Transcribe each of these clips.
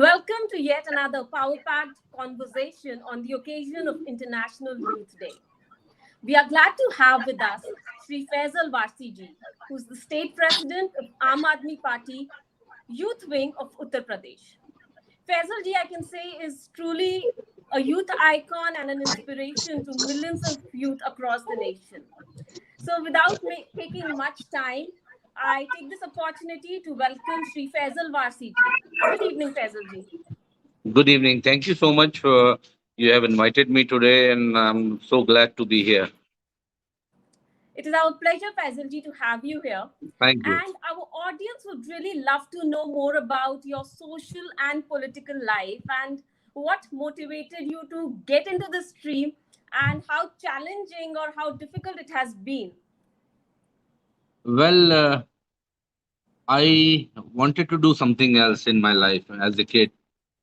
Welcome to yet another power packed conversation on the occasion of International Youth Day. We are glad to have with us Sri Faisal Warsi ji, who's the state president of Aam Aadmi Party Youth Wing of Uttar Pradesh. Faisal ji, I can say, is truly a youth icon and an inspiration to millions of youth across the nation. So, without taking much time, I take this opportunity to welcome Sri Faisal Warsi ji. Good evening, Faisal ji. Good evening. Thank you so much for you have invited me today, and I'm so glad to be here. It is our pleasure, Faisal ji, to have you here. Thank you. And our audience would really love to know more about your social and political life and what motivated you to get into the stream and how challenging or how difficult it has been. Well, I wanted to do something else in my life as a kid.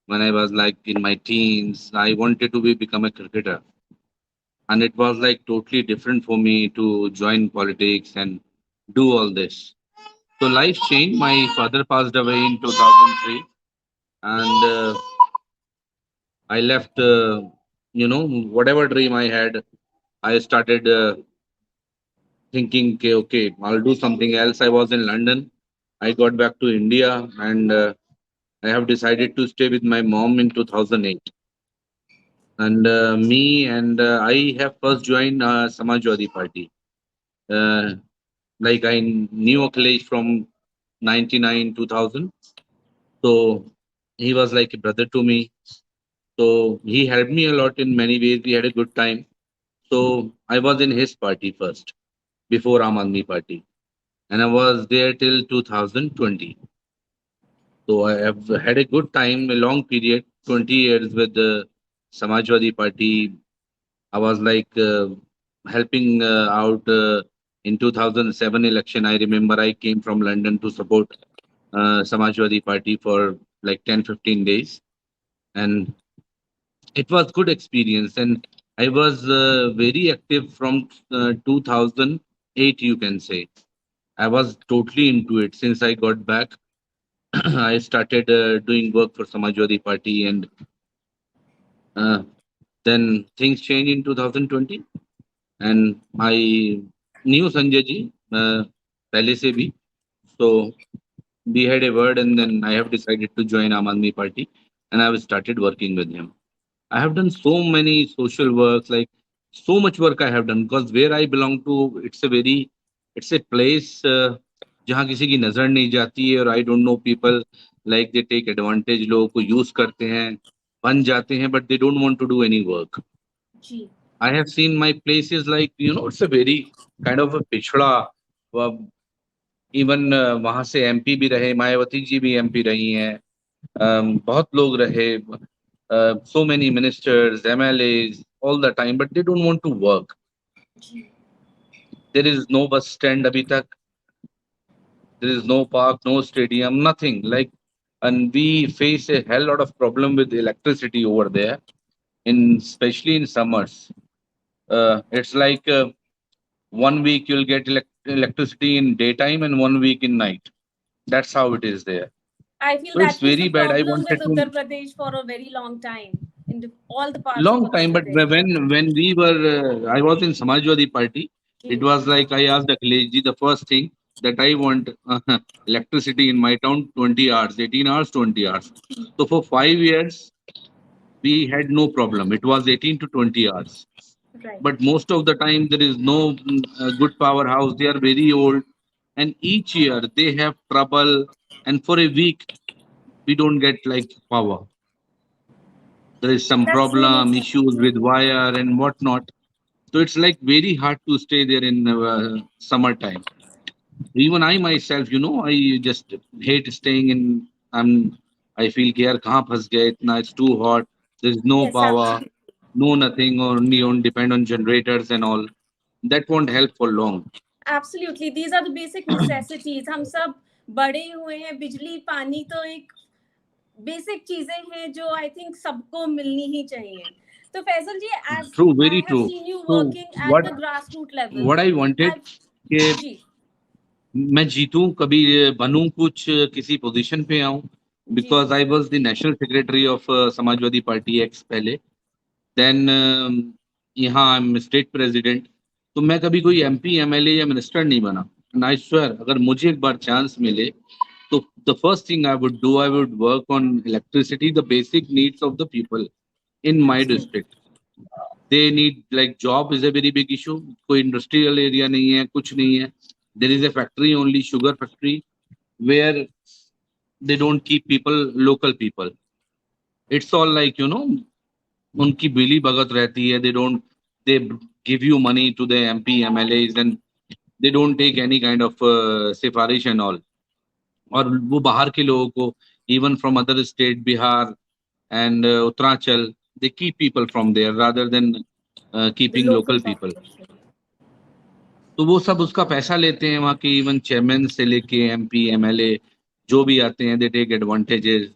When I was like in my teens, I wanted to become a cricketer, and it was like totally different for me to join politics and do all this. So life changed. My father passed away in 2003, and I left. Whatever dream I had, I started thinking, okay, I'll do something else. I was in London. I got back to India, and I have decided to stay with my mom in 2008. And I have first joined Samajwadi Party. Uh, like I knew Akhilesh from 99, 2000. So he was like a brother to me. So he helped me a lot in many ways. We had a good time. So I was in his party first before Aam Aadmi Party, and I was there till 2020. So I have had a good time, a long period, 20 years with the Samajwadi Party. I was like helping out in 2007 election. I remember I came from London to support Samajwadi Party for like 10, 15 days. And it was good experience. And I was very active from 2008, you can say. I was totally into it since I got back. I started doing work for Samajwadi Party, and uh, then things changed in 2020, and I knew Sanjay ji पहले से भी. So we had a word, and then I have decided to join Aam Aadmi Party, and I have started working with him. I have done so many social works, like so much work I have done, because where I belong to, it's a place जहाँ किसी की नजर नहीं जाती है, और I don't know people like they take advantage, लोगों को use करते हैं, बन जाते हैं, but they don't want to do any work. Ji. I have seen my places like, it's a very kind of a पिछड़ा. इवन वहां से एमपी भी रहे, मायावती जी भी एमपी रही हैं, बहुत लोग रहे, so many ministers, MLAs, all the time, but they don't want to work. Ji. There is no bus stand abhi tak, there is no park, no stadium, nothing. Like, and we face a hell lot of problem with electricity over there, in especially in summers. It's like 1 week you'll get electricity in daytime and 1 week in night. That's how it is there. I feel So it's that was the very bad. I problem with wanted to Uttar Pradesh for a very long time in all the parts of long Uttar time, but Pradesh. when we were, I was in Samajwadi Party. It Ji. was like I asked Akhilesh ji, the first thing that I want electricity in my town 20 hours, 18 hours, 20 hours. So for 5 years we had no problem. It was 18 to 20 hours. Right. But most of the time there is no good powerhouse. They are very old, and each year they have trouble. And for a week we don't get like power. There is some That's really problem, sad. issues with wire and whatnot. So it's like very hard to stay there in summertime. Even I myself, I just hate staying in. I feel कि यार कहाँ फंस गए इतना. It's too hot. There's no Yes, power, absolutely. no nothing. Only on depend on generators and all. That won't help for long. Absolutely. These are the basic necessities. हम सब बड़े हुए हैं, बिजली पानी तो एक बेसिक चीजें हैं जो आई थिंक सबको मिलनी ही चाहिए. तो फैजल जी, as True, I very have true. seen you So working at what the grassroots level, what I wanted I've कि जी मैं जीतूं, कभी बनूं कुछ, किसी पोजीशन पे आऊं. because I was the national secretary of Samajwadi Party ex पहले. Then यहाँ I am state president. तो मैं कभी कोई MP MLA या मिनिस्टर नहीं बना. एंड आई स्वेयर अगर मुझे एक बार चांस मिले तो the first thing I would do, I would work on electricity, the basic needs of the people in my district. They need, like, job is a very big issue. कोई industrial area नहीं है, कुछ नहीं है. There is a factory only, sugar factory, where they don't keep people, local people. It's all like, उनकी बिली भगत रहती है. They give you money to the MP MLAs and they don't take any kind of सिफारिश and all. और वो बाहर के लोगों को, even from other state, Bihar and Uttarakhand, they keep people from there rather than keeping local people. तो वो सब उसका पैसा लेते हैं वहाँ के, इवन चेयरमैन से लेके MP MLA जो भी आते हैं, they take advantages.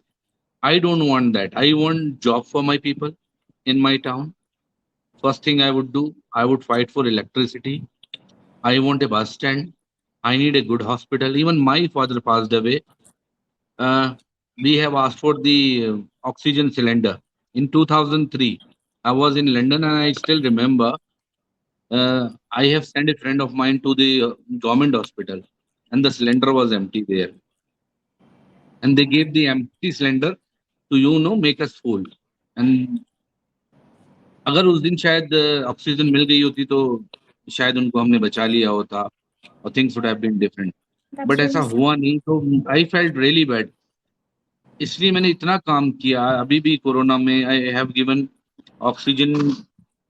I don't want that. I want job for my people in my town. First thing I would do, I would fight for electricity. I want a bus stand. I need a good hospital. Even my father passed away. We have asked for the oxygen cylinder in 2003. I was in London and I still remember. I have sent a friend of mine to the government hospital and the cylinder was empty there. And they gave the empty cylinder to, make us full. And अगर उस दिन शायद oxygen मिल गई होती तो शायद उनको हमने बचा लिया होता और things would have been different. But ऐसा हुआ नहीं, तो आई फेल्ट रियली बैड. इसलिए मैंने इतना काम किया. अभी भी कोरोना में I have given oxygen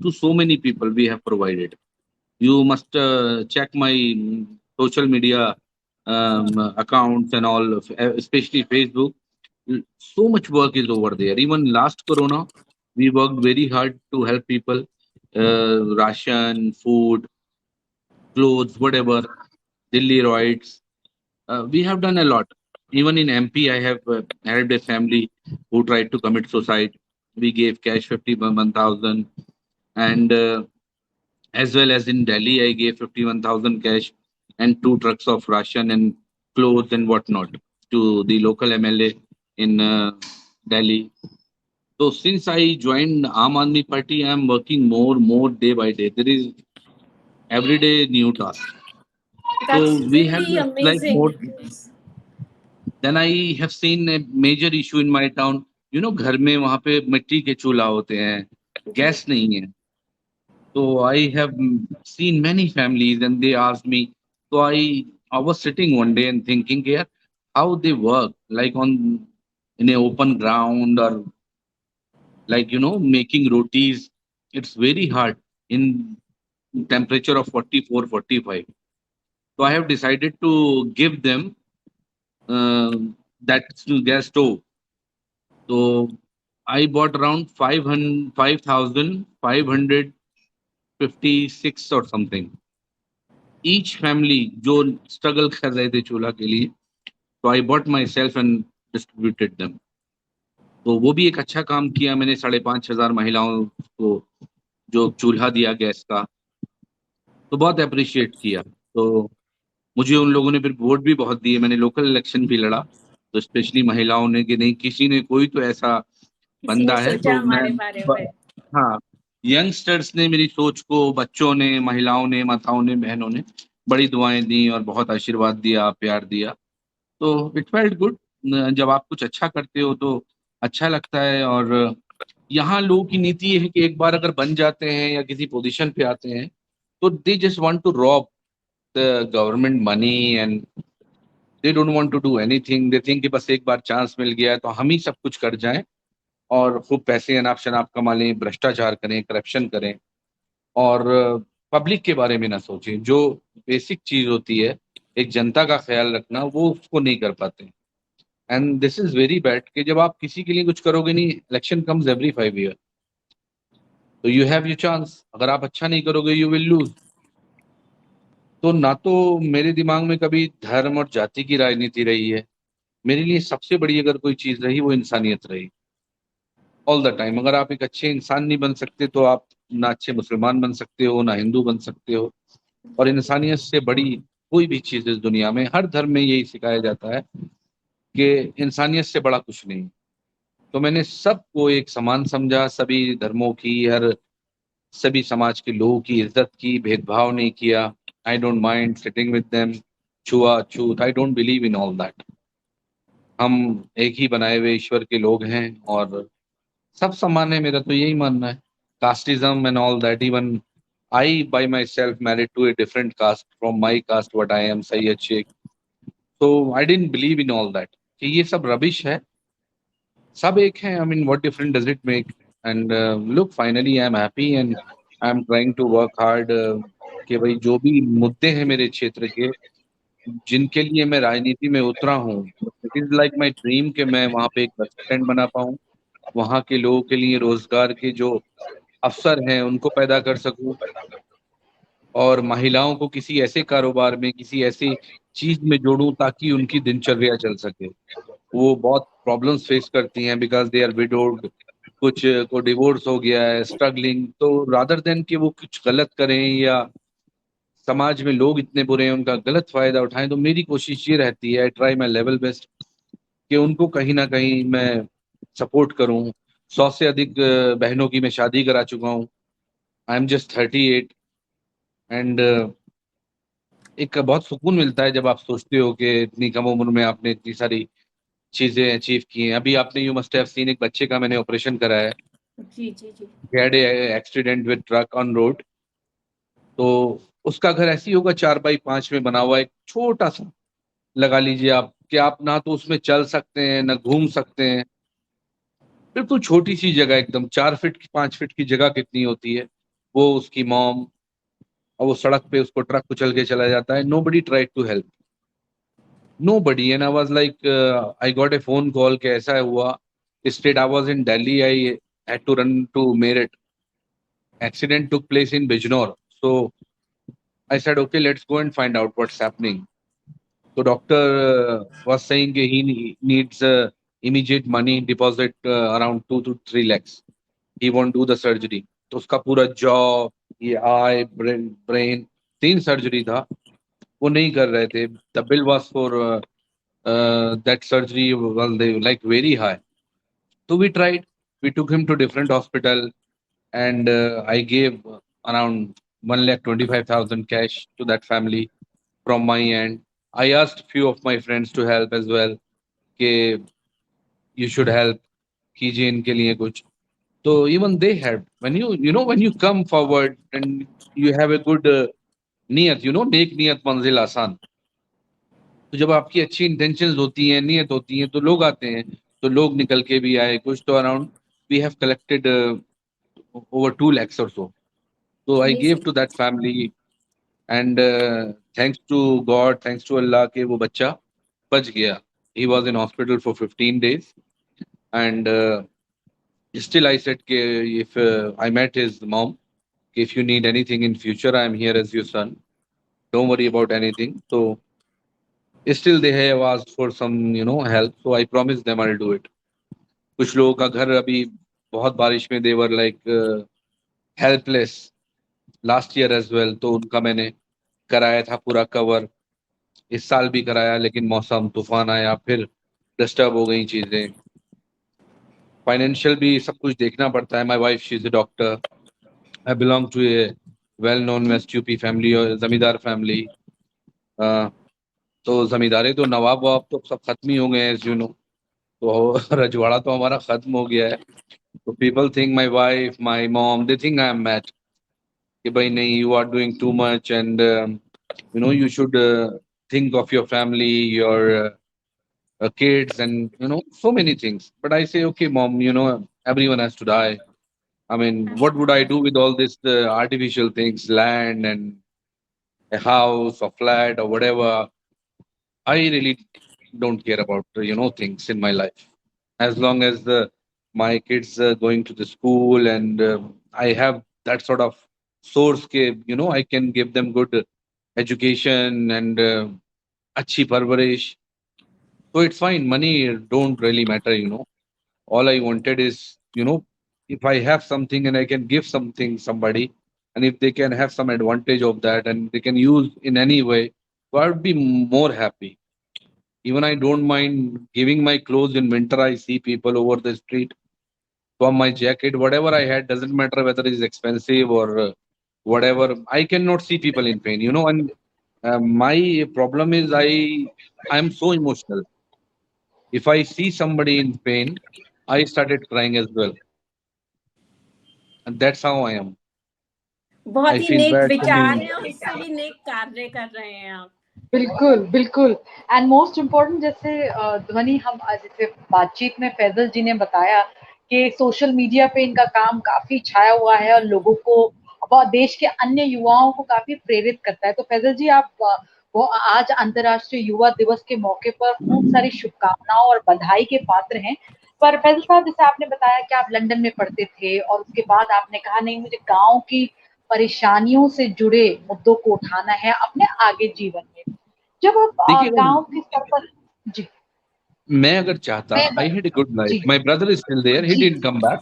to so many people. We have provided. You must check my social media accounts and all, especially Facebook. So much work is over there. Even last corona, we worked very hard to help people. Ration, food, clothes, whatever, Delhi riots. We have done a lot. Even in MP, I have helped a family who tried to commit suicide. We gave cash 51,000. And as well as in Delhi, I gave 51,000 cash and 2 trucks of ration and clothes and whatnot to the local MLA in Delhi. So since I joined Aam Aadmi Party, I am working more day by day. There is every day new task. That's so we have really like amazing. more. Then I have seen a major issue in my town. घर में वहाँ पे मिट्टी के चूल्हा होते हैं, gas नहीं है. So I have seen many families and they asked me. So I was sitting one day and thinking here how they work, like in an open ground or like, making rotis. It's very hard in temperature of 44, 45. So I have decided to give them that gas stove. So I bought around 5,556 or something. Each family जो struggle कर रहे थे चूल्हा के लिए, so I bought myself and distributed them. तो वो भी एक अच्छा काम किया मैंने. 5,500 महिलाओं को जो चूल्हा दिया गैस का, तो बहुत अप्रिशिएट किया. तो मुझे उन लोगों ने फिर वोट भी बहुत दिए. मैंने लोकल इलेक्शन भी लड़ा, तो स्पेशली महिलाओं ने कि नहीं, किसी ने कोई तो ऐसा बंदा है. तो मैं, हाँ, यंगस्टर्स ने मेरी सोच को, बच्चों ने, महिलाओं ने, माताओं ने, बहनों ने बड़ी दुआएं दी और बहुत आशीर्वाद दिया, प्यार दिया. तो इट फेल्ट गुड. जब आप कुछ अच्छा करते हो तो अच्छा लगता है. और यहाँ लोगों की नीति ये है कि एक बार अगर बन जाते हैं या किसी पोजीशन पे आते हैं तो they just want to rob the government money and they don't want to do anything. They think कि बस एक बार चांस मिल गया तो हम ही सब कुछ कर जाएं और खूब पैसे अनाप शनाप कमा लें, भ्रष्टाचार करें, करप्शन करें और पब्लिक के बारे में ना सोचें. जो बेसिक चीज होती है, एक जनता का ख्याल रखना, वो उसको नहीं कर पाते. And this is very bad कि जब आप किसी के लिए कुछ करोगे नहीं, इलेक्शन कम्स एवरी 5 years, तो यू हैव योर चांस. अगर आप अच्छा नहीं करोगे यू विल लूज. तो ना तो मेरे दिमाग में कभी धर्म और जाति की राजनीति रही है. मेरे लिए सबसे बड़ी अगर कोई चीज रही वो इंसानियत रही ऑल द टाइम. अगर आप एक अच्छे इंसान नहीं बन सकते तो आप ना अच्छे मुसलमान बन सकते हो, ना हिंदू बन सकते हो. और इंसानियत से बड़ी कोई भी चीज इस दुनिया में, हर धर्म में यही सिखाया जाता है कि इंसानियत से बड़ा कुछ नहीं। तो मैंने सबको एक समान समझा, सभी धर्मों की, हर सभी समाज के लोगों की इज्जत की, भेदभाव नहीं किया। I don't mind sitting with them, छुआछूत, I don't believe in all that. हम एक ही बनाए हुए ईश्वर के लोग हैं और सब समान है, मेरा तो यही मानना है। Casteism and all that, even I by myself married to a different caste from my caste what I am, Syed Shaikh. तो I don't believe in all that, कि ये सब रबिश है, सब एक हैं। I mean what different does it make? And look, finally I am happy and I am trying to work hard, कि भाई जो भी मुद्दे हैं मेरे क्षेत्र के, जिनके लिए मैं राजनीति में उतरा हूँ, it is like my dream कि मैं वहाँ पे एक बस स्टैंड बना पाऊँ, वहाँ के लोगों के लिए रोजगार के जो अवसर हैं उनको पैदा कर सकूँ, और महिलाओं को किसी ऐसे कारोबार में, किसी ऐसी चीज में जोड़ूं ताकि उनकी दिनचर्या चल सके। वो बहुत प्रॉब्लम्स फेस करती हैं बिकॉज दे आर विडोड, कुछ को डिवोर्स हो गया है, स्ट्रगलिंग। तो रादर देन कि वो कुछ गलत करें या समाज में लोग इतने बुरे हैं उनका गलत फायदा उठाएं, तो मेरी कोशिश ये रहती है, I try my level best, कि उनको कहीं ना कहीं मैं सपोर्ट करूं। 100 से अधिक बहनों की मैं शादी करा चुका हूँ। आई एम जस्ट 38 एंड एक बहुत सुकून मिलता है जब आप सोचते हो कि इतनी कम उम्र में आपने इतनी सारी चीजें अचीव की हैं। अभी आपने यू मस्ट हैव सीन, एक बच्चे का मैंने ऑपरेशन कराया है। जी जी जी। Had accident with truck on road. तो उसका घर ऐसी होगा 4x5 में बना हुआ, एक छोटा सा, लगा लीजिए आप कि आप ना तो उसमें चल सकते हैं ना घूम सकते हैं। बिल्कुल छोटी सी जगह, एकदम 4 फीट की 5 फीट की जगह कितनी होती है, वो उसकी मॉम, और वो सड़क पे उसको ट्रक कुचल के चला जाता है। Nobody try to help, nobody. And I was like, I got a phone call कि ऐसा हुआ। Instead, I was in Delhi. I had to run to Meerut. Accident took place in Bijnor. So I said, okay, let's go and find out what's happening. So doctor was saying he needs immediate money deposit, around 2 to 3 lakhs. He won't do the surgery. तो उसका पूरा jaw, ये आई, brain, 3 surgery था, वो नहीं कर रहे थे। The bill was for that surgery, well, they like very high. So we tried. We took him to different hospital, and I gave around 1,25,000 cash to that family from my end. I asked few of my friends to help as well. कि you should help, कीजिए इनके लिए कुछ। तो even they helped. When when you come forward and you have a good नीयत, नेक नीयत मंजिल आसान। तो जब आपकी अच्छी इंटेंशंस होती हैं, नियत होती हैं, तो लोग आते हैं। तो लोग निकल के भी आए कुछ, तो around we have collected over 2 lakhs or so. So I gave Amazing. to that family, and thanks to God, thanks to Allah कि वो बच्चा बच गया। He was in hospital for 15 days, and still I said कि if I met his mom, if you need anything in future, I am here as your son. Don't worry about anything. So still they have asked for some help, so I promised them I'll do it. कुछ लोगों का घर अभी बहुत बारिश में they were like helpless last year as well, तो उनका मैंने कराया था पूरा कवर। इस साल भी कराया, लेकिन मौसम तूफान आया, फिर डिस्टर्ब हो गई चीजें। फाइनेंशियल भी सब कुछ देखना पड़ता है। My wife, she is a doctor. I belong to a well known west UP family, और जमींदार फैमिली। तो जमींदारी तो नवाब ववाब तो सब खत्म ही हो गए हैं, यू नो। तो रजवाड़ा तो हमारा खत्म हो गया है। तो people think my wife, my mom, they think I am mad, कि भाई नहीं, you are doing too much and you should think of your family, your kids, and so many things. But I say, okay mom, everyone has to die. I mean, what would I do with all this artificial things, land and a house or flat or whatever? I really don't care about things in my life, as long as my kids are going to the school, and I have that sort of source ke, I can give them good education and अच्छी परवरिश। So it's fine, money don't really matter. All I wanted is, if I have something and I can give something somebody, and if they can have some advantage of that and they can use in any way, so I would be more happy. Even I don't mind giving my clothes in winter. I see people over the street from my jacket, whatever I had, doesn't matter whether it is expensive or whatever. I cannot see people in pain, and my problem is I'm so emotional. If I see somebody in pain, I started crying as well, and that's how I am. बहुत I he feel neck bad for विचार me. हैं और उससे भी नेक कार्य कर रहे हैं आप। बिल्कुल, बिल्कुल। एंड मोस्ट इम्पोर्टेंट जैसे ध्वनि हम जैसे बातचीत में फैज़ल जी ने बताया कि सोशल मीडिया पे इनका काम काफ़ी छाया हुआ है और लोगों को व देश के अन्य युवाओं को काफ़ी प्रेरित करता है। तो फैज़ल जी आप वो आज अंतर्राष्ट्रीय युवा दिवस के मौके पर खूब सारी शुभकामनाओं और बधाई के पात्र हैं। पर फैज़ल साहब जैसे आपने बताया कि आप लंदन में पढ़ते थे और उसके बाद आपने कहा नहीं मुझे गाँव की परेशानियों से जुड़े मुद्दों को उठाना है अपने आगे जीवन में। जब आप देखिए, गाँव के स्तर पर जी, मैं अगर चाहता, मैं I had a good life. जी, My brother is still there. He जी, didn't come back.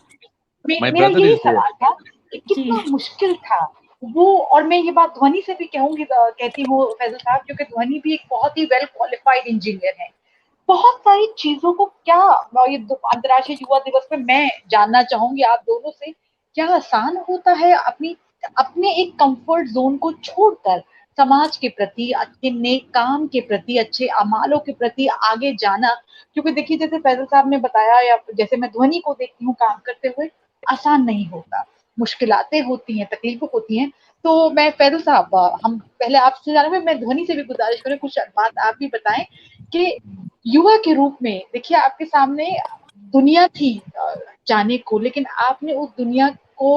My मेरा brother यही is there. सवाल था कि जी कितना मुश्किल था वो और मैं ये बात ध्वनि से भी कहूँगी कहती हूँ फैज़ल साहब क्योंकि ध्वनि भी एक बहुत ही वेल क्वालिफाइड इंजीनियर है। बहुत सारी चीज़ों को क्या ये अंतर्राष्ट्रीय युवा दिवस पे मैं जानना चाहूँगी आप दोनों से, क्या आसान होता है अपने एक कंफर्ट ज़ोन को छोड़कर समाज के प्रति, अच्छे नेक काम के प्रति, अच्छे अमालों के प्रति आगे जाना? क्योंकि देखिए जैसे फैज़ल साहब ने बताया या जैसे मैं ध्वनि को देखती हूँ काम करते हुए, आसान नहीं होता। मुश्किलातें होती हैं, तकलीफ़ें होती हैं। तो मैं फैज़ल साहब हम पहले आपसे जानेंगे, मैं ध्वनि से भी गुज़ारिश करूँ कुछ बात आप भी बताएँ कि युवा के रूप में देखिए आपके सामने दुनिया थी जाने को लेकिन आपने उस दुनिया को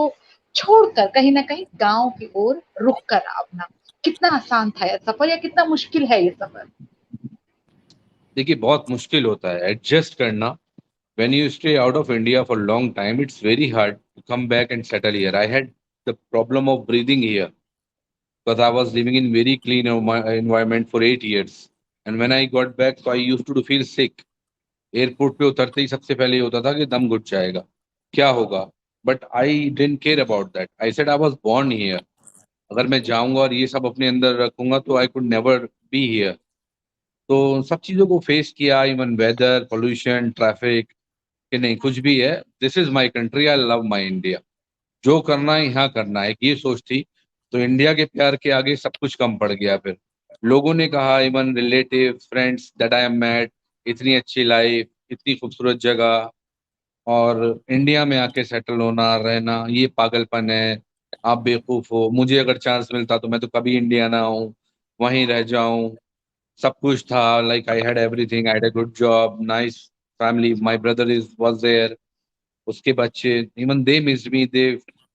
छोड़कर कहीं न कहीं गाँव की ओर रुख करा अपना। कितना आसान था ये सफ़र या कितना मुश्किल है ये सफ़र? देखिए, बहुत मुश्किल होता है एडजस्ट करना. When you stay out of India for a long time, it's very hard to come back and settle here. I had the problem of breathing here because I was living in very clean environment for 8 years. And when I got back, so I used to feel sick. Airport पे उतरते ही सबसे पहले ये होता था कि दम घुट जाएगा, क्या होगा. But I don't care about that. I said I was born here. अगर मैं जाऊंगा और ये सब अपने अंदर रखूंगा तो I could never be here. तो सब चीजों को फेस किया, इवन वेदर, पोल्यूशन, ट्रैफिक, कि नहीं कुछ भी है, this is my country, I love my India. जो करना है यहाँ करना है, ये सोच थी. तो इंडिया के प्यार के आगे सब कुछ कम पड़ गया. फिर लोगों ने कहा, even relative friends that I am mad, इतनी अच्छी लाइफ, इतनी खूबसूरत जगह, और इंडिया में आके सेटल होना रहना ये पागलपन है, आप बेवकूफ हो. मुझे अगर चांस मिलता तो मैं तो कभी इंडिया ना आऊं, वहीं रह जाऊं. सब कुछ था, like I had everything, I had a good job, nice family, my brother is was there, उसके बच्चे, even they missed me.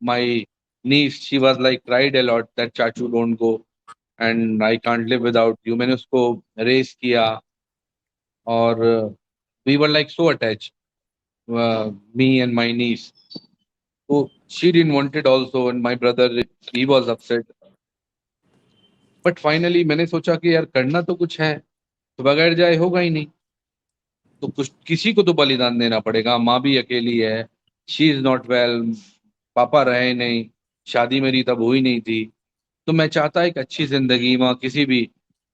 My niece, she was like cried a lot that चाचू don't go and I can't live without you. मैंने उसको race किया और we were like so attached, me and my niece. So she didn't want it also, and my brother, he was upset. But finally मैंने सोचा कि यार करना तो कुछ है, तो बगैर जाए होगा ही नहीं. तो कुछ किसी को तो बलिदान देना पड़ेगा. माँ भी अकेली है, शी इज नॉट वेल, पापा रहे नहीं, शादी मेरी तब हुई नहीं थी. तो मैं चाहता एक अच्छी जिंदगी, वहाँ किसी भी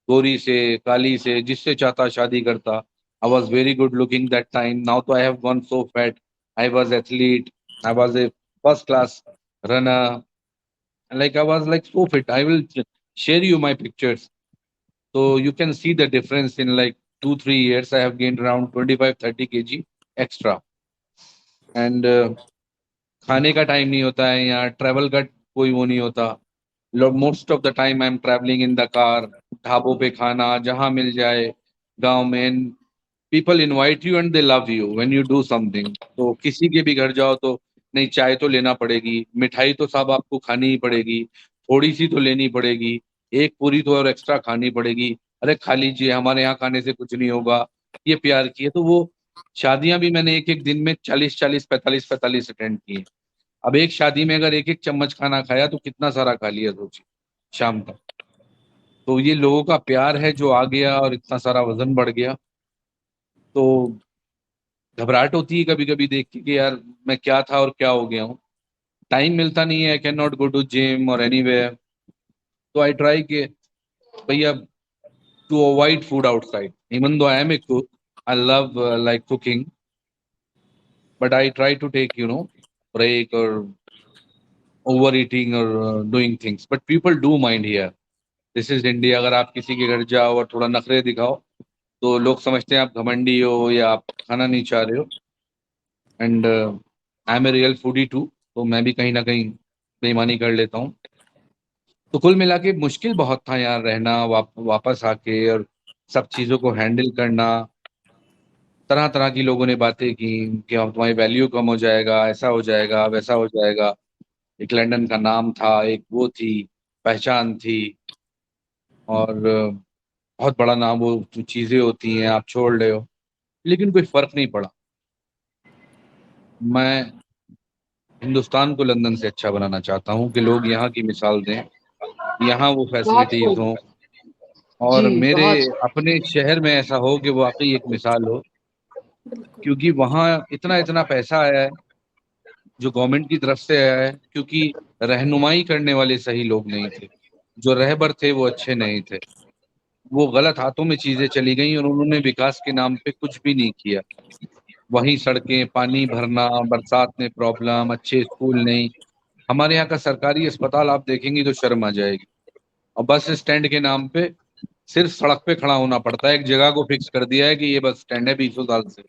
गोरी से, काली से, जिससे चाहता शादी करता. I was very good looking that time. Now तो I have gone so fat. I was athlete, I was a first class runner, like I was like so fit. I will share you my pictures so you can see the difference in like 2 3 years. I have gained around 25 30 kg extra. And खाने का time नहीं होता है यहाँ, travel का कोई वो नहीं होता. Most of the time I am travelling in the car, ढाबों पे खाना जहाँ मिल जाए गांव में. People invite you and they love you when you do something. तो किसी के भी घर जाओ तो नहीं, चाय तो लेना पड़ेगी, मिठाई तो साहब आपको खानी ही पड़ेगी, थोड़ी सी तो लेनी पड़ेगी, एक पूरी तो और एक्स्ट्रा खानी पड़ेगी. अरे खा लीजिए, हमारे यहाँ खाने से कुछ नहीं होगा. ये प्यार की है. तो वो शादियां भी मैंने एक एक दिन में 40 40 45 45 अटेंड की हैं. अब एक शादी में अगर एक एक चम्मच खाना खाया तो कितना सारा खा लिया सोचिए शाम तक. तो ये लोगों का प्यार है जो आ गया और इतना सारा वजन बढ़ गया. तो घबराहट होती है कभी कभी देख के कि यार मैं क्या था और क्या हो गया हूँ. टाइम मिलता नहीं है, I can not go to gym और एनीवेयर. तो आई ट्राई के भैया to avoid food outside. Even though I am a cook, I love like cooking, but I try to take, break or overeating or doing things. But people do mind here. This is India. अगर आप किसी के घर जाओ और थोड़ा नखरे दिखाओ तो लोग समझते हैं आप घमंडी हो या आप खाना नहीं चाह रहे हो. And I am a real foodie too, तो मैं भी कहीं ना कहीं बेईमानी कर लेता हूँ. तो कुल मिला के मुश्किल बहुत था यहाँ रहना, वापस आके और सब चीज़ों को हैंडल करना. तरह तरह की लोगों ने बातें की कि अब तुम्हारी वैल्यू कम हो जाएगा, ऐसा हो जाएगा, वैसा हो जाएगा. एक लंदन का नाम था, एक वो थी, पहचान थी, और बहुत बड़ा नाम, वो जो चीज़ें होती हैं आप छोड़ रहे हो. लेकिन कोई फर्क नहीं पड़ा. मैं हिंदुस्तान को लंदन से अच्छा बनाना चाहता हूँ कि लोग यहाँ की मिसाल दें, यहाँ वो बहुत फैसिलिटीज खूब हों, और जी, मेरे बहुत अपने शहर में ऐसा हो कि वाकई एक मिसाल हो. क्योंकि वहाँ इतना इतना पैसा आया है जो गवर्नमेंट की तरफ से आया है, क्योंकि रहनुमाई करने वाले सही लोग नहीं थे. जो रहबर थे वो अच्छे नहीं थे. वो गलत हाथों में चीजें चली गई और उन्होंने विकास के नाम पे कुछ भी नहीं किया. वहीं सड़कें, पानी भरना, बरसात में प्रॉब्लम, अच्छे स्कूल नहीं. हमारे यहाँ का सरकारी अस्पताल आप देखेंगी तो शर्म आ जाएगी. और बस स्टैंड के नाम पे सिर्फ सड़क पे खड़ा होना पड़ता है. एक जगह को फिक्स कर दिया है कि ये बस स्टैंड है 20 साल से.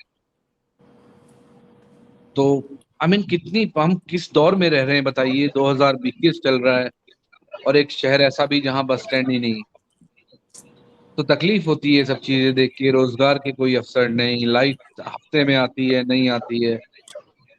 तो आई मीन कितनी हम किस दौर में रह रहे हैं बताइए. 2021 चल रहा है और एक शहर ऐसा भी जहाँ बस स्टैंड ही नहीं. तो तकलीफ होती है सब चीजें देख के. रोजगार के कोई अवसर नहीं, लाइट हफ्ते में आती है, नहीं आती है.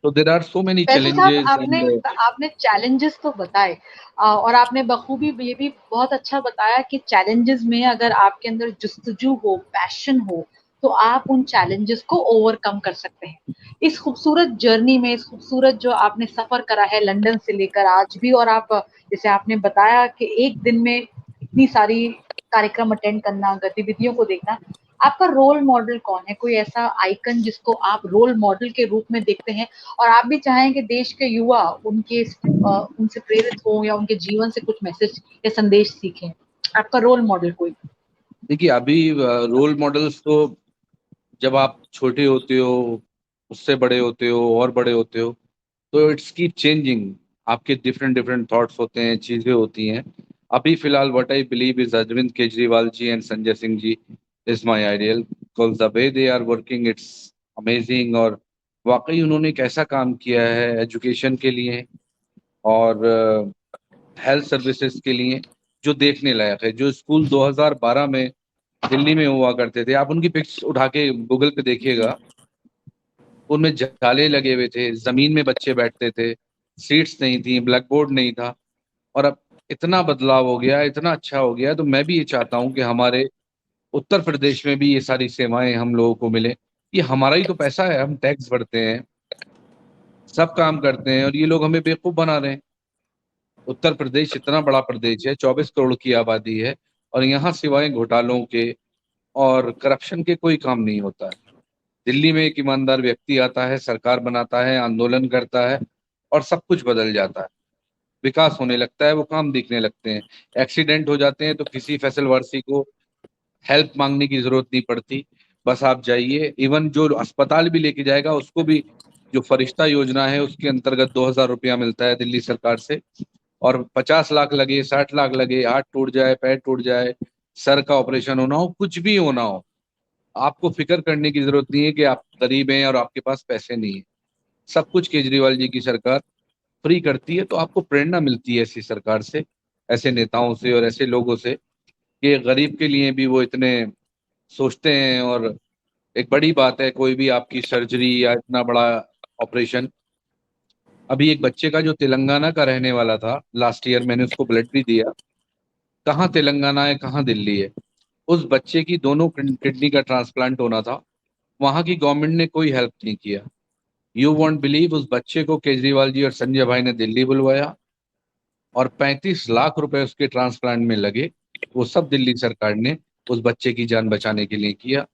तो there are so many Faisal साहब, चैलेंजेस आपने एंड. आपने चैलेंजेस तो बताए, और आपने बखूबी ये भी बहुत अच्छा बताया कि चैलेंजेस में अगर आपके अंदर जुस्तजू हो, पैशन हो, तो आप उन चैलेंजेस को ओवरकम कर सकते हैं. इस खूबसूरत जर्नी में, इस खूबसूरत जो आपने सफर करा है लंदन से लेकर आज भी, और आप जैसे आपने बताया कि एक दिन में इतनी सारी कार्यक्रम अटेंड करना, गतिविधियों को देखना, आपका रोल मॉडल कौन है? कोई ऐसा आइकन जिसको आप रोल मॉडल के रूप में देखते हैं और आप भी चाहें कि देश के युवा उनसे प्रेरित हों या उनके जीवन से कुछ मैसेज या संदेश सीखें? आपका रोल मॉडल कोई? देखिए, अभी रोल मॉडल्स तो जब आप छोटे होते हो, उससे बड़े होते हो और बड़े होते हो, तो इट्स कीप चेंजिंग. आपके डिफरेंट डिफरेंट थॉट्स होते हैं, चीजें होती हैं. अभी फिलहाल what I believe is Arvind Kejriwal ji and Sanjay Singh ji is my ideal, because the way they are working it's amazing. और वाकई उन्होंने एक ऐसा काम किया है एजुकेशन के लिए और हेल्थ सर्विसेज के लिए जो देखने लायक है. जो स्कूल 2012 में दिल्ली में हुआ करते थे, आप उनकी पिक्स उठा के गूगल पे देखिएगा, उनमें जाले लगे हुए थे, जमीन में बच्चे बैठते थे, सीट्स नहीं थी, ब्लैक बोर्ड नहीं था. और अब इतना बदलाव हो गया, इतना अच्छा हो गया. तो मैं भी ये चाहता हूँ कि हमारे उत्तर प्रदेश में भी ये सारी सेवाएं हम लोगों को मिले. ये हमारा ही तो पैसा है, हम टैक्स भरते हैं, सब काम करते हैं, और ये लोग हमें बेवकूफ बना रहे हैं. उत्तर प्रदेश इतना बड़ा प्रदेश है, 24 करोड़ की आबादी है, और यहाँ सिवाय घोटालों के और करप्शन के कोई काम नहीं होता है. दिल्ली में एक ईमानदार व्यक्ति आता है, सरकार बनाता है, आंदोलन करता है, और सब कुछ बदल जाता है. विकास होने लगता है, वो काम दिखने लगते हैं. एक्सीडेंट हो जाते हैं तो किसी फैसल वारसी को हेल्प मांगने की जरूरत नहीं पड़ती. बस आप जाइए. इवन जो अस्पताल भी लेके जाएगा उसको भी जो फरिश्ता योजना है उसके अंतर्गत 2,000 रुपया मिलता है दिल्ली सरकार से. और 50 लाख लगे, 60 लाख लगे, हाथ टूट जाए, पैर टूट जाए, सर का ऑपरेशन होना हो, कुछ भी होना हो, आपको फिक्र करने की जरूरत नहीं है कि आप गरीब हैं और आपके पास पैसे नहीं है. सब कुछ केजरीवाल जी की सरकार फ्री करती है. तो आपको प्रेरणा मिलती है ऐसी सरकार से, ऐसे नेताओं से और ऐसे लोगों से, कि गरीब के लिए भी वो इतने सोचते हैं. और एक बड़ी बात है, कोई भी आपकी सर्जरी या इतना बड़ा ऑपरेशन. अभी एक बच्चे का जो तेलंगाना का रहने वाला था, लास्ट ईयर मैंने उसको ब्लड भी दिया. कहाँ तेलंगाना है, कहाँ दिल्ली है. उस बच्चे की दोनों किडनी का ट्रांसप्लांट होना था, वहां की गवर्नमेंट ने कोई हेल्प नहीं किया. यू वॉन्ट बिलीव, उस बच्चे को केजरीवाल जी और संजय भाई ने दिल्ली बुलवाया और 35 लाख रुपए उसके ट्रांसप्लांट में लगे. वो सब दिल्ली सरकार ने उस बच्चे की जान बचाने के लिए किया.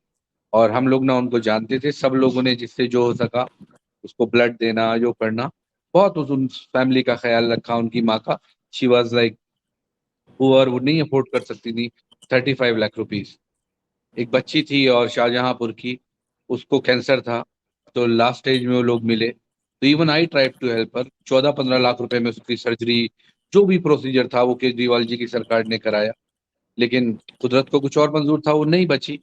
और हम लोग ना उनको जानते थे, सब लोगों ने जिससे जो हो सका उसको ब्लड देना, जो करना, बहुत उन फैमिली का ख्याल रखा. उनकी माँ का, शी वॉज लाइक पुअर, वो नहीं अफोर्ड कर सकती थी 35 लाख रुपीज. एक बच्ची थी और शाहजहांपुर की, उसको कैंसर था, तो लास्ट स्टेज में वो लोग मिले, तो even I tried to help her. 14-15 lakh रुपए में उसकी सर्जरी, जो भी प्रोसीजर था वो केजरीवाल जी की सरकार ने कराया, लेकिन कुदरत को कुछ और मंजूर था, वो नहीं बची।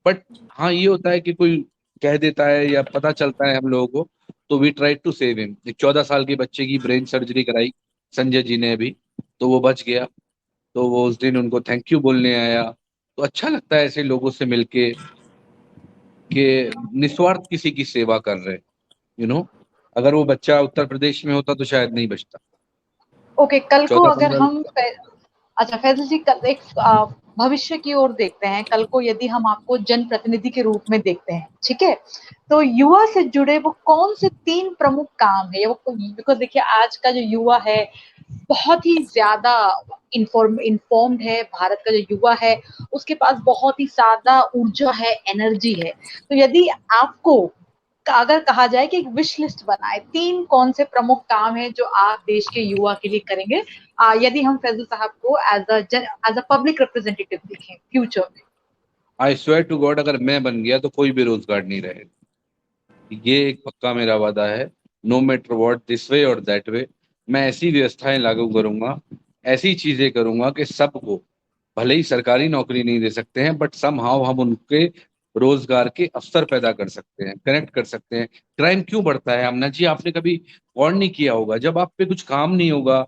बट हाँ, ये होता है कि कोई कह देता है या पता चलता है हम लोगों को, तो we try to save him. एक 14 साल के बच्चे की ब्रेन सर्जरी कराई संजय जी ने अभी, तो वो बच गया। तो वो उस दिन उनको थैंक यू बोलने आया। तो अच्छा लगता है ऐसे लोगों से मिलके कि निस्वार्थ किसी की सेवा कर रहे हैं, यू नो। अगर वो बच्चा उत्तर प्रदेश में होता तो शायद नहीं बचता। ओके, कल को अगर 14-15। हम अच्छा फैजल जी, कल एक भविष्य की ओर देखते हैं, कल को यदि हम आपको जनप्रतिनिधि के रूप में देखते हैं, ठीक है, तो युवा से जुड़े वो कौन से 3 प्रमुख काम है, वो बिकॉज देखिए आज का जो युवा है बहुत ही ज्यादा इन्फॉर्म्ड है, भारत का जो युवा है उसके पास बहुत ही ज्यादा ऊर्जा है, एनर्जी है। तो यदि आपको अगर कहा जाए कि एक विश लिस्ट बनाए, 3 कौन से प्रमुख काम है जो आप देश के युवा के लिए करेंगे, यदि हम फैजल साहब को एज अ पब्लिक रिप्रेजेंटेटिव देखें फ्यूचर में। आई स्वेयर टू गॉड, अगर मैं बन गया तो कोई बेरोजगार नहीं रहेगा, ये एक पक्का मेरा वादा है। No matter what, this way और दैट वे, मैं ऐसी व्यवस्थाएं लागू करूंगा, ऐसी चीजें करूंगा कि सबको, भले ही सरकारी नौकरी नहीं दे सकते हैं, बट समहाउ हम उनके रोजगार के अवसर पैदा कर सकते हैं, कनेक्ट कर सकते हैं। क्राइम क्यों बढ़ता है आमना जी, आपने कभी गौर नहीं किया होगा, जब आप पे कुछ काम नहीं होगा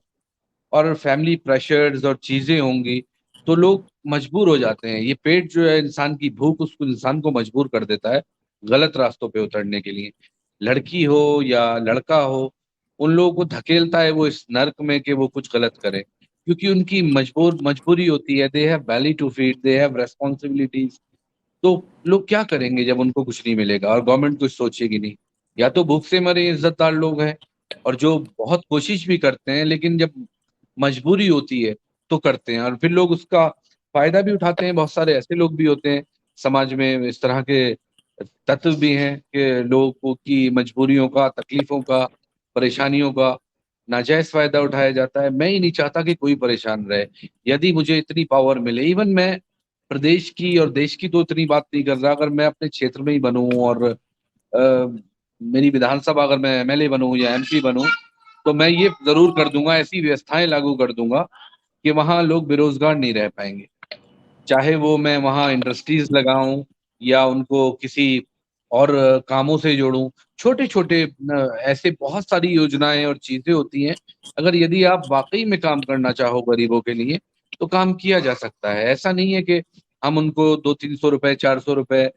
और फैमिली प्रेशर्स और चीजें होंगी, तो लोग मजबूर हो जाते हैं। ये पेट जो है इंसान की भूख, उसको इंसान को मजबूर कर देता है गलत रास्तों पे उतरने के लिए। लड़की हो या लड़का हो, उन लोगों को धकेलता है वो इस नर्क में कि वो कुछ गलत करें, क्योंकि उनकी मजबूरी होती है। They have belly to feed, they have responsibilities. तो लोग क्या करेंगे जब उनको कुछ नहीं मिलेगा और गवर्नमेंट कुछ सोचेगी नहीं? या तो भूख से मरे इज्जतदार लोग हैं, और जो बहुत कोशिश भी करते हैं लेकिन जब मजबूरी होती है तो करते हैं, और फिर लोग उसका फायदा भी उठाते हैं। बहुत सारे ऐसे लोग भी होते हैं समाज में, इस तरह के तत्व भी हैं कि लोगों की मजबूरियों का, तकलीफों का, परेशानियों का नाजायज फायदा उठाया जाता है। मैं ही नहीं चाहता कि कोई परेशान रहे। यदि मुझे इतनी पावर मिले, इवन मैं प्रदेश की और देश की तो इतनी बात नहीं कर रहा, अगर मैं अपने क्षेत्र में ही बनूं और मेरी विधानसभा, अगर मैं एमएलए बनूं या एमपी बनूं, तो मैं ये जरूर कर दूंगा, ऐसी व्यवस्थाएं लागू कर दूंगा कि वहां लोग बेरोजगार नहीं रह पाएंगे। चाहे वो मैं वहां इंडस्ट्रीज लगाऊं या उनको किसी और कामों से जोड़ूं, छोटे छोटे ऐसे बहुत सारी योजनाएं और चीजें होती हैं। अगर यदि आप वाकई में काम करना चाहो गरीबों के लिए, तो काम किया जा सकता है। ऐसा नहीं है कि हम उनको 200-300 रुपए, 400 रुपए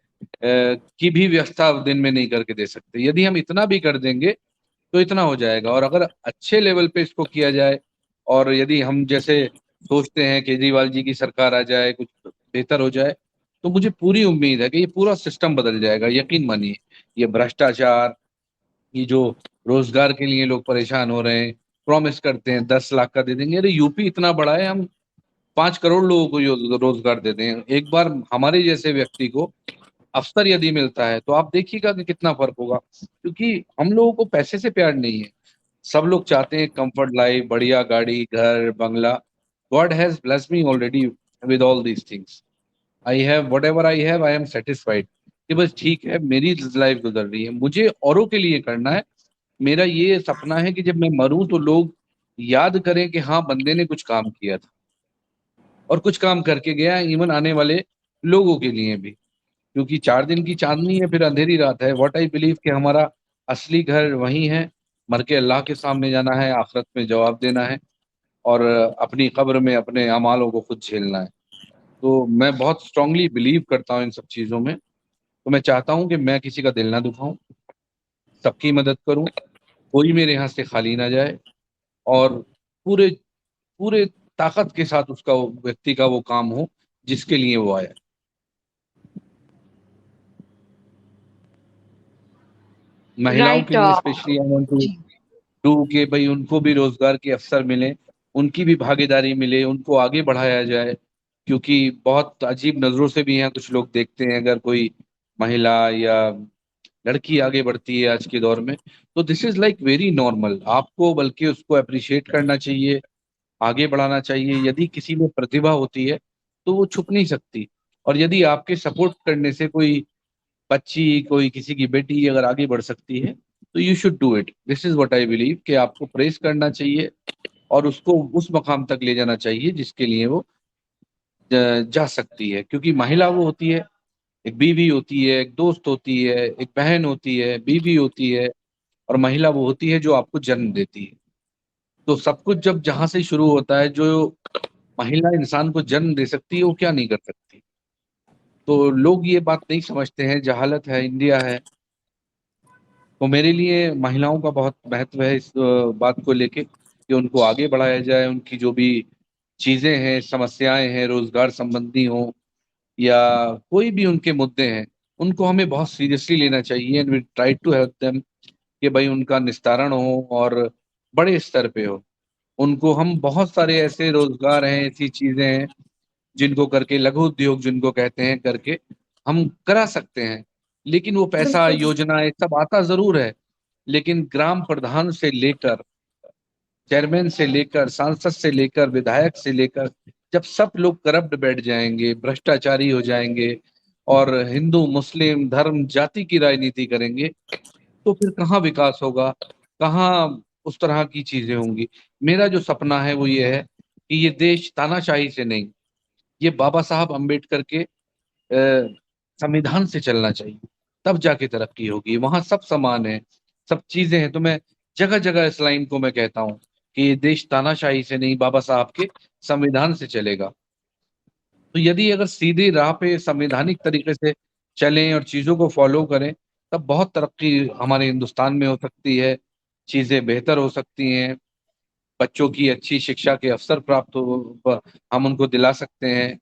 की भी व्यवस्था दिन में नहीं करके दे सकते। यदि हम इतना भी कर देंगे तो इतना हो जाएगा। और अगर अच्छे लेवल पे इसको किया जाए, और यदि हम जैसे सोचते हैं केजरीवाल जी की सरकार आ जाए, कुछ बेहतर हो जाए, तो मुझे पूरी उम्मीद है कि ये पूरा सिस्टम बदल जाएगा। यकीन मानिए, ये भ्रष्टाचार, ये जो रोजगार के लिए लोग परेशान हो रहे हैं, प्रॉमिस करते हैं 10 लाख का दे देंगे, अरे यूपी इतना बड़ा है, हम 5 करोड़ लोगों को रोजगार देते हैं। एक बार हमारे जैसे व्यक्ति को अवसर यदि मिलता है तो आप देखिएगा कि कितना फर्क होगा। क्योंकि हम लोगों को पैसे से प्यार नहीं है, सब लोग चाहते हैं कंफर्ट लाइफ, बढ़िया गाड़ी, घर, बंगला। God has blessed me already with all these things. I have whatever I have, I am satisfied कि बस ठीक है, मेरी लाइफ गुजर रही है, मुझे औरों के लिए करना है। मेरा ये सपना है कि जब मैं मरूं तो लोग याद करें कि हाँ, बंदे ने कुछ काम किया था और कुछ काम करके गया, इवन आने वाले लोगों के लिए भी। क्योंकि 4 दिन की चांदनी है, फिर अंधेरी रात है। व्हाट आई बिलीव कि हमारा असली घर वही है, मर के अल्लाह के सामने जाना है, आखिरत में जवाब देना है, और अपनी कब्र में अपने अमालों को खुद झेलना है। तो मैं बहुत स्ट्रांगली बिलीव करता हूँ इन सब चीज़ों में। तो मैं चाहता हूँ कि मैं किसी का दिल ना दुखाऊं, सबकी मदद करूं, कोई मेरे यहाँ से खाली ना जाए, और पूरे पूरे ताकत के साथ उसका, व्यक्ति का वो काम हो जिसके लिए वो आया। महिलाओं राइट। के लिए specially I want to do के भाई उनको भी रोजगार के अवसर मिले, उनकी भी भागीदारी मिले, उनको आगे बढ़ाया जाए। क्योंकि बहुत अजीब नजरों से भी यहाँ कुछ लोग देखते हैं, अगर कोई महिला या लड़की आगे बढ़ती है आज के दौर में, तो this is like very normal. आपको बल्कि उसको अप्रिशिएट करना चाहिए, आगे बढ़ाना चाहिए। यदि किसी में प्रतिभा होती है तो वो छुप नहीं सकती। और यदि आपके सपोर्ट करने से कोई बच्ची, कोई किसी की बेटी अगर आगे बढ़ सकती है तो you should do it. This is what I believe कि आपको प्रेस करना चाहिए और उसको उस मकाम तक ले जाना चाहिए जिसके लिए वो जा सकती है। क्योंकि महिला वो होती है, एक बीवी होती है, एक दोस्त होती है, एक बहन होती है, बीवी होती है, और महिला वो होती है जो आपको जन्म देती है। तो सब कुछ जब जहां से शुरू होता है, जो महिला इंसान को जन्म दे सकती है वो क्या नहीं कर सकती। तो लोग ये बात नहीं समझते हैं, जहालत है, इंडिया है। तो मेरे लिए महिलाओं का बहुत महत्व है इस बात को लेके कि उनको आगे बढ़ाया जाए। उनकी जो भी चीजें हैं, समस्याएं हैं, रोजगार संबंधी हो या कोई भी उनके मुद्दे हैं, उनको हमें बहुत सीरियसली लेना चाहिए and we try to help them कि भाई उनका निस्तारण हो और बड़े स्तर पे हो। उनको हम बहुत सारे ऐसे रोजगार हैं, ऐसी चीजें हैं जिनको करके, लघु उद्योग जिनको कहते हैं, करके हम करा सकते हैं। लेकिन वो पैसा, बिल्कुल। योजना, ये सब आता जरूर है, लेकिन ग्राम प्रधान से लेकर, चेयरमैन से लेकर, सांसद से लेकर, विधायक से लेकर, जब सब लोग करप्ट बैठ जाएंगे, भ्रष्टाचारी हो जाएंगे और हिंदू मुस्लिम धर्म जाति की राजनीति करेंगे, तो फिर कहाँ विकास होगा, कहाँ उस तरह की चीजें होंगी। मेरा जो सपना है वो ये है कि ये देश तानाशाही से नहीं, ये बाबा साहब अम्बेडकर के संविधान से चलना चाहिए, तब जाके तरक्की होगी। वहां सब समान है, सब चीजें हैं। तो मैं जगह जगह इस लाइन को मैं कहता हूँ कि ये देश तानाशाही से नहीं, बाबा साहब के संविधान से चलेगा। तो यदि अगर सीधी राह पे संवैधानिक तरीके से चलें और चीजों को फॉलो करें, तब बहुत तरक्की हमारे हिंदुस्तान में हो सकती है, चीजें बेहतर हो सकती हैं, बच्चों की अच्छी शिक्षा के अवसर प्राप्त हो, हम उनको दिला सकते हैं।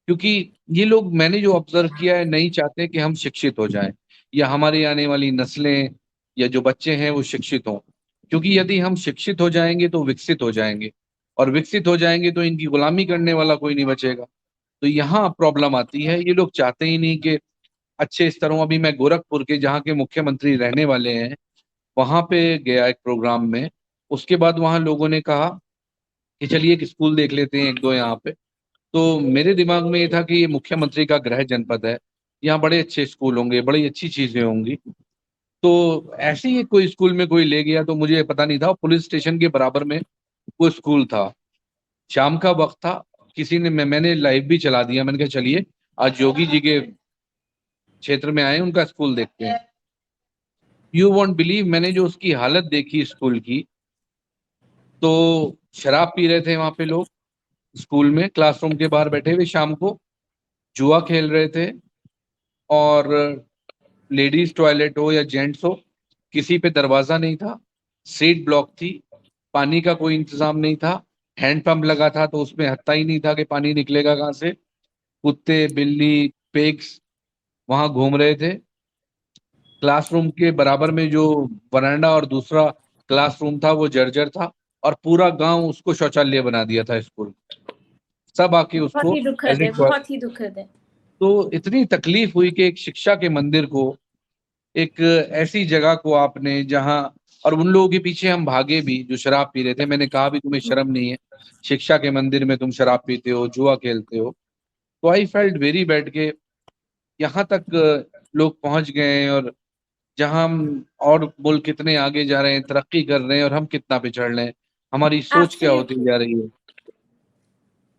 क्योंकि ये लोग, मैंने जो ऑब्जर्व किया है, नहीं चाहते कि हम शिक्षित हो जाएं या हमारी आने वाली नस्लें या जो बच्चे हैं वो शिक्षित हों। क्योंकि यदि हम शिक्षित हो जाएंगे तो विकसित हो जाएंगे, और विकसित हो जाएंगे तो इनकी गुलामी करने वाला कोई नहीं बचेगा। तो यहाँ प्रॉब्लम आती है, ये लोग चाहते ही नहीं कि अच्छे स्तरों। अभी मैं गोरखपुर के, जहाँ के मुख्यमंत्री रहने वाले हैं, वहां पे गया एक प्रोग्राम में। उसके बाद वहां लोगों ने कहा कि चलिए एक स्कूल देख लेते हैं, एक दो यहाँ पे। तो मेरे दिमाग में ये था कि ये मुख्यमंत्री का गृह जनपद है, यहाँ बड़े अच्छे स्कूल होंगे, बड़ी अच्छी चीजें होंगी। तो ऐसे ही कोई स्कूल में कोई ले गया, तो मुझे पता नहीं था, पुलिस स्टेशन के बराबर में वो स्कूल था। शाम का वक्त था, किसी ने, मैंने लाइव भी चला दिया। मैंने कहा चलिए आज योगी जी के क्षेत्र में आए, उनका स्कूल देखते हैं। यू वॉन्ट बिलीव, मैंने जो उसकी हालत देखी स्कूल की, तो शराब पी रहे थे वहां पे लोग, स्कूल में क्लासरूम के बाहर बैठे हुए, शाम को जुआ खेल रहे थे, और लेडीज टॉयलेट हो या जेंट्स हो, किसी पे दरवाजा नहीं था, सीट ब्लॉक थी, पानी का कोई इंतजाम नहीं था, हैंड पंप लगा था तो उसमें हत्ता ही नहीं था कि पानी निकलेगा कहाँ से। कुत्ते, बिल्ली, पिग्स वहां घूम रहे थे। क्लासरूम के बराबर में जो वरांडा और दूसरा क्लासरूम था वो जर्जर था, और पूरा गांव उसको शौचालय बना दिया था स्कूल। सब आके बहुत उसको ही दुखद है, बहुत ही दुखद है। तो इतनी तकलीफ हुई कि एक शिक्षा के मंदिर को, एक ऐसी जगह को आपने जहां, और उन लोगों के पीछे हम भागे भी जो शराब पी रहे थे। मैंने कहा भी तुम्हें शर्म नहीं है, शिक्षा के मंदिर में तुम शराब पीते हो, जुआ खेलते हो। तो आई फेल्ट वेरी बैड के यहाँ तक लोग पहुंच गए हैं, और जहां हम, और मुल्क कितने आगे जा रहे हैं, तरक्की कर रहे हैं, और हम कितना पिछड़ रहे हैं। हमारी सोच क्या होती Absolutely. जा रही है,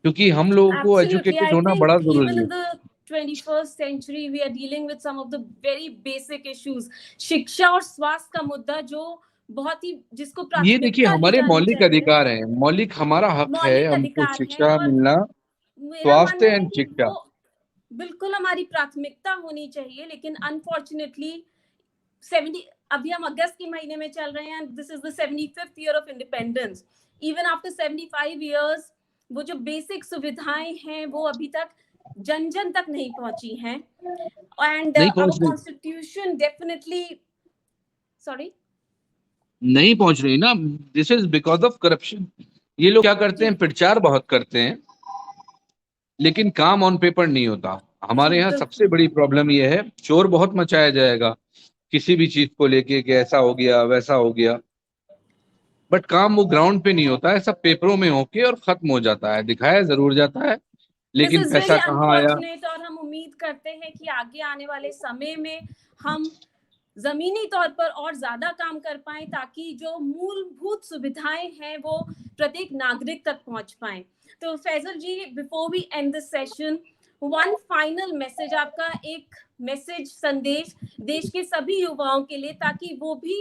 क्योंकि हम लोगों को Absolutely. एजुकेटेड I होना think बड़ा even जरूरी है। in the 21st century, we are dealing with some of the very basic issues. शिक्षा और स्वास्थ्य का मुद्दा जो बहुत ही, जिसको ये देखिए प्राथमिकता दी हमारे जानी मौलिक चाहिए, अधिकार हैं, मौलिक हमारा हक है, मौलिक हमको अधिकार है। शिक्षा और मिलना, मेरा स्वास्थ्य मानना है एंड कि शिक्षा। वो बिल्कुल हमारी प्राथमिकता होनी चाहिए, लेकिन अनफॉर्चुनेटली 70, अभी हम अगस्त के महीने में चल रहे हैं, this is the 75th year of independence. Even after 75 years वो जो बेसिक सुविधाएं हैं वो अभी तक जन जन तक नहीं पहुंची हैं। एंड नहीं आवर पहुंच रही, कॉन्स्टिट्यूशन डेफिनेटली, सॉरी, नहीं पहुंच रही ना। This is because of corruption. ये लोग क्या करते हैं, जी प्रचार बहुत करते हैं, लेकिन काम ऑन पेपर नहीं होता। जी हमारे यहाँ सबसे बिल्कुल। बड़ी प्रॉब्लम ये है, शोर बहुत मचाया जाएगा किसी भी चीज को लेके कि ऐसा हो गया, वैसा हो गया, बट काम वो ग्राउंड पे नहीं होता है, सब पेपरों में होके और खत्म हो जाता है, दिखाया जरूर जाता है, दिस लेकिन इज पैसा रियली कहाँ आया। अनफॉर्चुनेट। और हम करते हैं कि आगे आने वाले समय में हम जमीनी तौर पर और ज्यादा काम कर पाएं, ताकि जो मूलभूत सुविधाएं हैं वो प्रत्येक नागरिक तक पहुंच पाएं। तो Faisal ji, before we end this session, one final message, आपका एक मैसेज, संदेश देश के सभी युवाओं के लिए, ताकि वो भी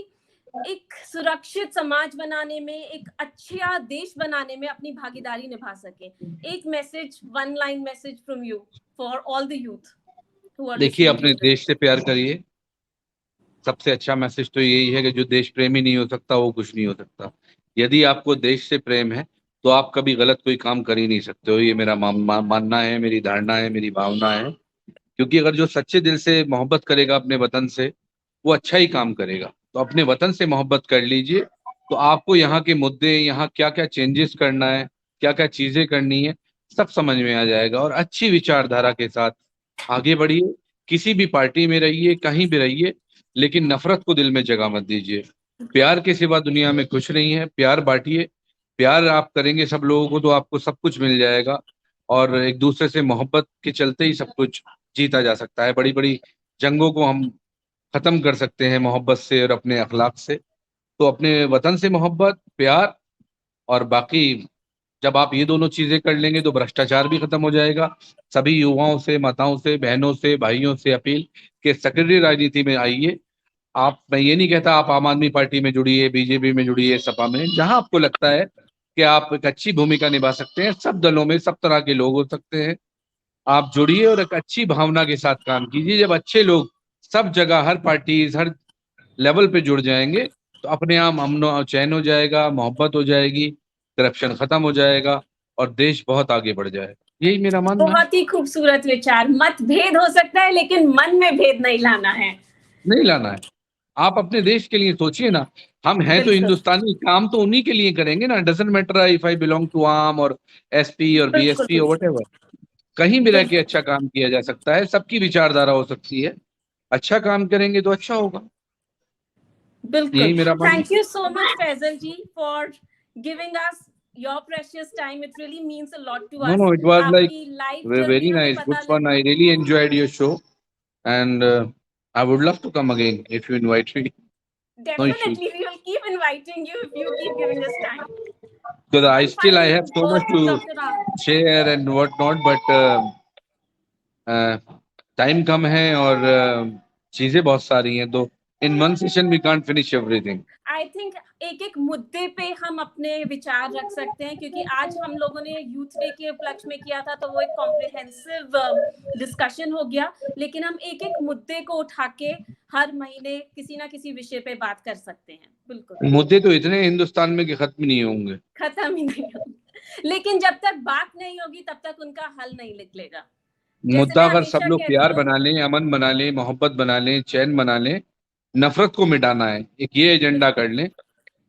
एक सुरक्षित समाज बनाने में, एक अच्छा देश बनाने में अपनी भागीदारी निभा सके। एक message, one line message from you for all the youth who are देखिए, लिसनिंग अपने टू दिस। देश से प्यार करिए। सबसे अच्छा मैसेज तो यही है कि जो देश प्रेमी नहीं हो सकता वो कुछ नहीं हो सकता। यदि आपको देश से प्रेम है तो आप कभी गलत कोई काम कर ही नहीं सकते हो। ये मेरा मानना है, मेरी धारणा है, मेरी भावना है। क्योंकि अगर जो सच्चे दिल से मोहब्बत करेगा अपने वतन से, वो अच्छा ही काम करेगा। तो अपने वतन से मोहब्बत कर लीजिए, तो आपको यहाँ के मुद्दे, यहाँ क्या क्या चेंजेस करना है, क्या क्या चीजें करनी है, सब समझ में आ जाएगा। और अच्छी विचारधारा के साथ आगे बढ़िए। किसी भी पार्टी में रहिए, कहीं भी रहिए, लेकिन नफरत को दिल में जगह मत दीजिए। प्यार के सिवा दुनिया में कुछ नहीं है। प्यार बांटिए। प्यार आप करेंगे सब लोगों को तो आपको सब कुछ मिल जाएगा। और एक दूसरे से मोहब्बत के चलते ही सब कुछ जीता जा सकता है। बड़ी बड़ी जंगों को हम खत्म कर सकते हैं मोहब्बत से और अपने अखलाक से। तो अपने वतन से मोहब्बत, प्यार, और बाकी जब आप ये दोनों चीजें कर लेंगे तो भ्रष्टाचार भी खत्म हो जाएगा। सभी युवाओं से, माताओं से, बहनों से, भाइयों से अपील कि सक्रिय राजनीति में आइए। आप, मैं ये नहीं कहता आप आम आदमी पार्टी में जुड़िए, बीजेपी में जुड़िए, सपा में, जहां आपको लगता है कि आप एक अच्छी भूमिका निभा सकते हैं। सब दलों में सब तरह के लोग हो सकते हैं। आप जुड़िए और एक अच्छी भावना के साथ काम कीजिए। जब अच्छे लोग सब जगह, हर पार्टी, हर लेवल पे जुड़ जाएंगे तो अपने आप अमन और चैन हो जाएगा, मोहब्बत हो जाएगी, करप्शन खत्म हो जाएगा और देश बहुत आगे बढ़ जाएगा। यही मेरा मानना है। बहुत ही खूबसूरत विचार। मतभेद हो सकता है लेकिन मन में भेद नहीं लाना है। नहीं लाना है। आप अपने देश के लिए सोचिए ना। हम हैं तो बिल्कुल हिंदुस्तानी, काम तो उन्हीं के लिए करेंगे ना। Doesn't matter if I belong to Aam और एसपी और बिल्कुल बीएसपी और व्हाटएवर। कहीं भी रह के बिल्कुल अच्छा काम किया जा सकता है। सबकी विचारधारा हो सकती है। अच्छा काम करेंगे तो अच्छा होगा। बिल्कुल। यही मेरा मानना thank you so much Faisal ji for giving us your precious time. It really means a lot to No, us. no, it was like आपकी लाइफ जर्नी very हमें nice, good पता fun. I लगी। really enjoyed your show, and I would love to come again if you invite me. No issues. Definitely, we will keep inviting you if you keep giving us time. Because One I final have so word much from to Dr. Ram. share and whatnot, but time कम है और चीजें बहुत सारी हैं, तो in one session we can't finish everything. I think एक एक मुद्दे पे हम अपने विचार रख सकते हैं, क्योंकि आज हम लोगों ने यूथ डे के उपलक्ष्य में किया था तो वो एक कॉम्प्रिहेंसिव डिस्कशन हो गया। लेकिन हम एक एक मुद्दे को उठा के हर महीने किसी ना किसी विषय पे बात कर सकते हैं। बिल्कुल, मुद्दे तो इतने हैं हिंदुस्तान में कि खत्म नहीं होंगे। खत्म ही नहीं होगा। लेकिन जब तक बात नहीं होगी तब तक उनका हल नहीं निकलेगा। जैसे मुद्दा मैं अगर सब हमेशा लोग कहती प्यार हूँ, बना लें, अमन बना लें, मोहब्बत बना लें, चैन बना लें, नफरत को मिटाना है, एक ये एजेंडा कर लें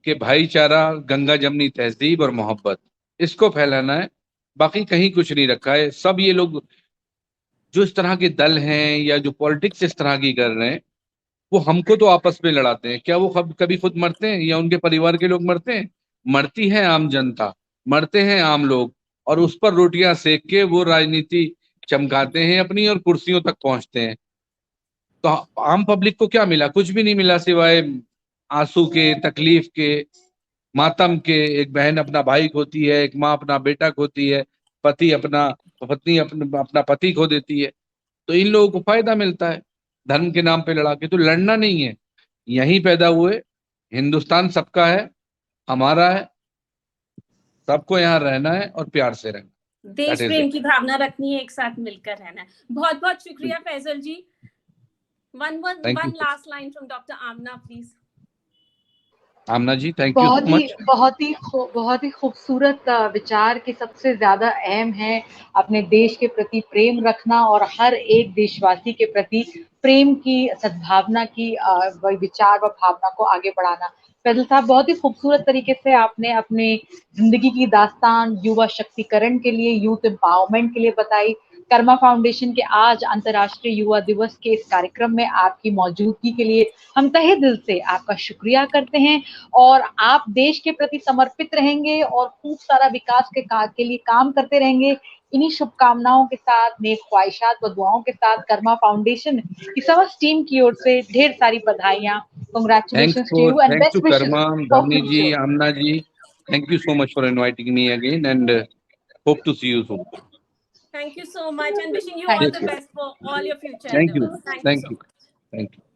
कि भाईचारा, गंगा जमनी तहजीब और मोहब्बत, इसको फैलाना है। बाकी कहीं कुछ नहीं रखा है। सब ये लोग जो इस तरह के दल हैं या जो पॉलिटिक्स इस तरह की कर रहे हैं, वो हमको तो आपस में लड़ाते हैं। क्या वो कभी खुद मरते हैं या उनके परिवार के लोग मरते हैं? मरती है आम जनता, मरते हैं आम लोग, और उस पर रोटियां सेक के वो राजनीति चमकाते हैं अपनी और कुर्सियों तक पहुंचते हैं। तो आम पब्लिक को क्या मिला? कुछ भी नहीं मिला सिवाय आंसू के, तकलीफ के, मातम के। एक बहन अपना भाई खोती है, एक माँ अपना बेटा खोती है, पति अपना पत्नी अपना पति खो देती है। तो इन लोगों को फायदा मिलता है धर्म के नाम पे लड़ा के। तो लड़ना नहीं है। यहीं पैदा हुए, हिंदुस्तान सबका है, हमारा है, सबको यहाँ रहना है और प्यार से रहना। देश दैट इज प्रेम इट। की भावना रखनी है, एक साथ मिलकर रहना है। बहुत बहुत शुक्रिया Faisal ji. One thank you last line from doctor Amna please. Amna ji, thank you so much. बहुत ही खूबसूरत विचार कि सबसे ज्यादा अहम है अपने देश के प्रति प्रेम रखना और हर एक देशवासी के प्रति प्रेम की, सद्भावना की विचार व भावना को आगे बढ़ाना। फैजल साहब, बहुत ही खूबसूरत तरीके से आपने अपने जिंदगी की दास्तान युवा शक्तिकरण के लिए, यूथ एम्पावरमेंट के लिए बताई। कर्मा फाउंडेशन के आज अंतर्राष्ट्रीय युवा दिवस के इस कार्यक्रम में आपकी मौजूदगी के लिए हम तहे दिल से आपका शुक्रिया करते हैं। और आप देश के प्रति समर्पित रहेंगे और खूब सारा विकास के लिए काम करते रहेंगे, इन्हीं शुभकामनाओं के साथ, नेक ख्वाहिशात व दुआओं के साथ कर्मा फाउंडेशन की समस्त टीम की ओर से ढेर सारी बधाइयां, congratulations to you and Thanks best to wishes Karma, for Bhavni ji, future. Amna ji. Thank you so much for inviting me again, and hope to see you soon. Thank you so much, and wishing you Thank all Take the care. best for all your future Thank you. endeavors. Thank you Thank so you. much. Thank you.